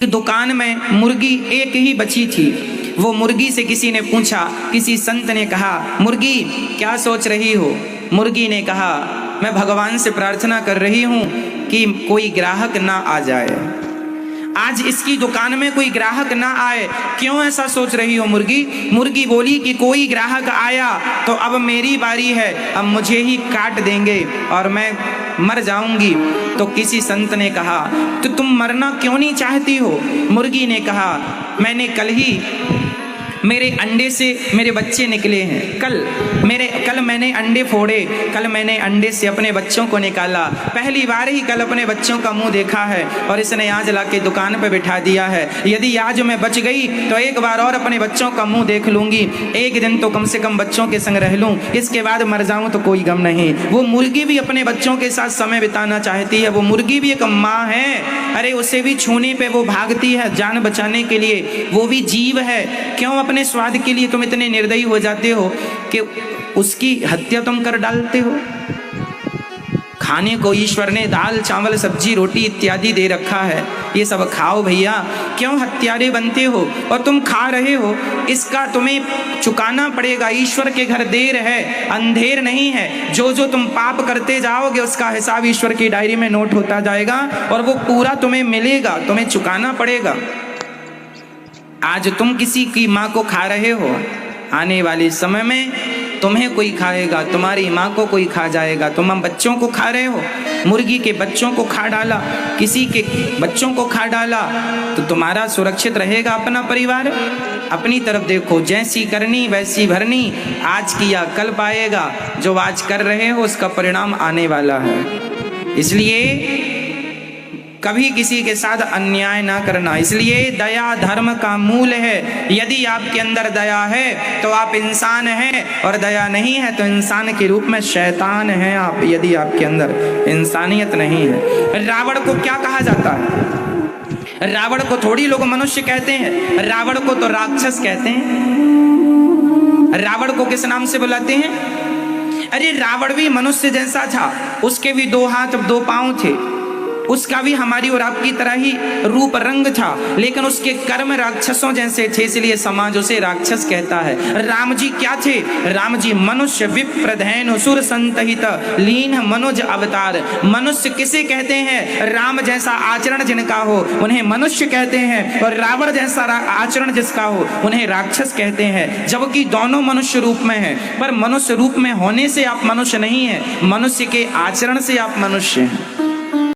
दुकान में मुर्गी एक ही बची थी। वो मुर्गी से किसी ने पूछा, किसी संत ने कहा, मुर्गी क्या सोच रही हो? मुर्गी ने कहा, मैं भगवान से प्रार्थना कर रही हूँ कि कोई ग्राहक ना आ जाए, आज इसकी दुकान में कोई ग्राहक ना आए। क्यों ऐसा सोच रही हो मुर्गी? मुर्गी बोली कि कोई ग्राहक आया तो अब मेरी बारी है, अब मुझे ही काट देंगे और मैं मर जाऊंगी। तो किसी संत ने कहा, तो तुम मरना क्यों नहीं चाहती हो? मुर्गी ने कहा, मैंने कल ही मेरे अंडे से मेरे बच्चे निकले हैं, कल मैंने अंडे फोड़े, कल मैंने अंडे से अपने बच्चों को निकाला, पहली बार ही कल अपने बच्चों का मुंह देखा है और इसने आज लाके दुकान पे बिठा दिया है। यदि आज मैं बच गई तो एक बार और अपने बच्चों का मुंह देख लूंगी, एक दिन तो कम से कम बच्चों के संग रह लूं, इसके बाद मर जाऊं तो कोई गम नहीं। वो मुर्गी भी अपने बच्चों के साथ समय बिताना चाहती है। वो मुर्गी भी एक माँ है, अरे उसे भी छूने पे वो भागती है जान बचाने के लिए, वो भी जीव है। क्यों अपने स्वाद के लिए तुम इतने निर्दयी हो जाते हो कि उसकी हत्या तुम कर डालते हो? खाने को ईश्वर ने दाल चावल सब्जी रोटी इत्यादि दे रखा है, ये सब खाओ भैया, क्यों हत्यारे बनते हो? और तुम खा रहे हो, इसका तुम्हें चुकाना पड़ेगा। ईश्वर के घर देर है अंधेर नहीं है। जो जो तुम पाप करते जाओगे उसका हिसाब ईश्वर की डायरी में नोट होता जाएगा और वो पूरा तुम्हें मिलेगा, तुम्हें चुकाना पड़ेगा। आज तुम किसी की माँ को खा रहे हो, आने वाले समय में तुम्हें कोई खाएगा, तुम्हारी माँ को कोई खा जाएगा। तुम बच्चों को खा रहे हो, मुर्गी के बच्चों को खा डाला, किसी के बच्चों को खा डाला, तो तुम्हारा सुरक्षित रहेगा अपना परिवार? अपनी तरफ देखो, जैसी करनी वैसी भरनी, आज किया कल पाएगा। जो आज कर रहे हो उसका परिणाम आने वाला है। इसलिए कभी किसी के साथ अन्याय ना करना। इसलिए दया धर्म का मूल है। यदि आपके अंदर दया है तो आप इंसान हैं, और दया नहीं है तो इंसान के रूप में शैतान हैं आप, यदि आपके अंदर इंसानियत नहीं है। रावण को क्या कहा जाता है? रावण को थोड़ी लोग मनुष्य कहते हैं, रावण को तो राक्षस कहते हैं। रावण को किस नाम से बुलाते हैं? अरे रावण भी मनुष्य जैसा था, उसके भी 2 हाथ 2 पांव थे, उसका भी हमारी और आपकी तरह ही रूप रंग था, लेकिन उसके कर्म राक्षसों जैसे थे, इसलिए समाज उसे राक्षस कहता है। राम जी क्या थे? राम जी मनुष्य विप्र धैनु सुर संतहित लीन मनुज अवतार। मनुष्य किसे कहते हैं? राम जैसा आचरण जिनका हो उन्हें मनुष्य कहते हैं, और रावण जैसा आचरण जिसका हो उन्हें राक्षस कहते हैं। जबकि दोनों मनुष्य रूप में है, पर मनुष्य रूप में होने से आप मनुष्य नहीं है, मनुष्य के आचरण से आप मनुष्य हैं।